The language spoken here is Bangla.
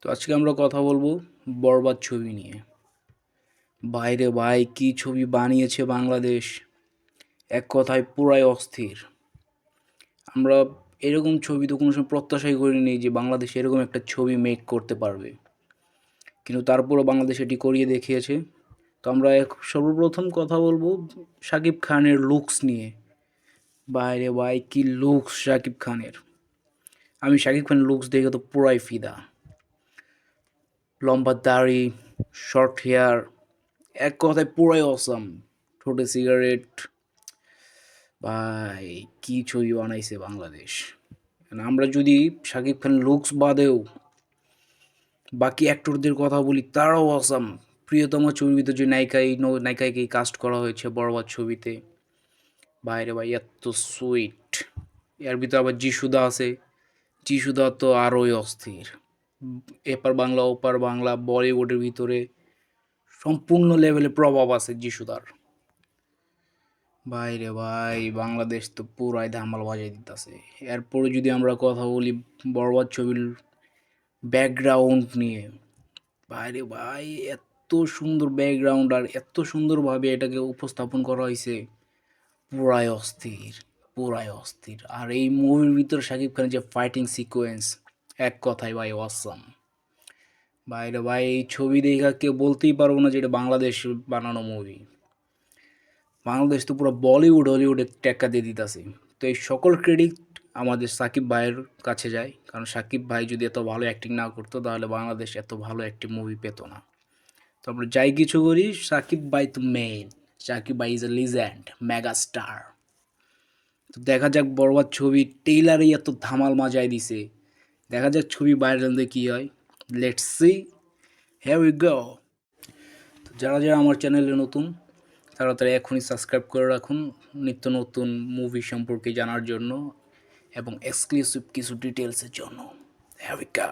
তো আজকে আমরা কথা বলবো বরবাদ ছবি নিয়ে। বাইরে ভাই কি ছবি বানিয়েছে বাংলাদেশ, এক কথায় পুরাই অস্থির। আমরা এরকম ছবি তো কোনো সময় প্রত্যাশাই করিনি যে বাংলাদেশ এরকম একটা ছবি মেক করতে পারবে, কিন্তু তারপরও বাংলাদেশ এটি করিয়ে দেখিয়েছে। তো আমরা সর্বপ্রথম কথা বলবো শাকিব খানের লুকস নিয়ে। বাইরে ভাই কি লুকস শাকিব খানের! আমি শাকিব খানের লুকস দেখে তো পুরাই ফিদা। লম্বা দাড়ি, শর্ট হেয়ার, এক কথায় পুরাই অসাম। ঠোঁটে সিগারেট, ভাই কি ছবি বানাইছে বাংলাদেশ। আমরা যদি শাকিব খান লুকস বাদেও বাকি অ্যাক্টরদের কথা বলি, তারাও অসাম। প্রিয়তমা ছবির ভিতরে যে নায়িকাকে কাস্ট করা হয়েছে বরবাদ ছবিতে, বাইরে ভাই এত সুইট। এর ভিতরে আবার যিশুদা আছে, যিশুদা তো আরোই অস্থির। এপার বাংলা ওপার বাংলা বলিউডের ভিতরে সম্পূর্ণ লেভেলে প্রভাব আছে যিশুদার। ভাইরে ভাই বাংলাদেশ তো পুরাই ধামাল বাজাই দিতেছে। এরপরে যদি আমরা কথা বলি বরবাদ ছবির ব্যাকগ্রাউন্ড নিয়ে, ভাইরে ভাই এত সুন্দর ব্যাকগ্রাউন্ড আর এত সুন্দরভাবে এটাকে উপস্থাপন করা হয়েছে, পুরাই অস্থির, পুরাই অস্থির। আর এই মুভির ভিতরে শাকিব খানের যে ফাইটিং সিকোয়েন্স, এক কথায় ভাই অসাম। ভাইরে ভাই এই ছবি দেখা কেউ বলতেই পারবো না যে এটা বাংলাদেশ বানানো মুভি। বাংলাদেশ তো পুরো বলিউড হলিউডে টেক্কা দিয়ে দিতেছে। তো এই সকল ক্রেডিট আমাদের সাকিব ভাইয়ের কাছে যায়, কারণ সাকিব ভাই যদি এত ভালো অ্যাক্টিং না করতো তাহলে বাংলাদেশ এত ভালো একটি মুভি পেতো না। তো আমরা যাই কিছু করি, সাকিব ভাই তো মেইন। সাকিব ভাই is a legend, mega star. তো দেখা যাক বরবাদ ছবি টেইলারেই এত ধামাল মাজায় দিছে, দেখা যাক ছবি ভাইরাল দিয়ে কী হয়। Let's see, here we go. তো যারা যারা আমার চ্যানেলে নতুন, তারা তারা এখনই সাবস্ক্রাইব করে রাখুন নিত্য নতুন মুভি সম্পর্কে জানার জন্য এবং এক্সক্লুসিভ কিছু ডিটেলসের জন্য। Here we go.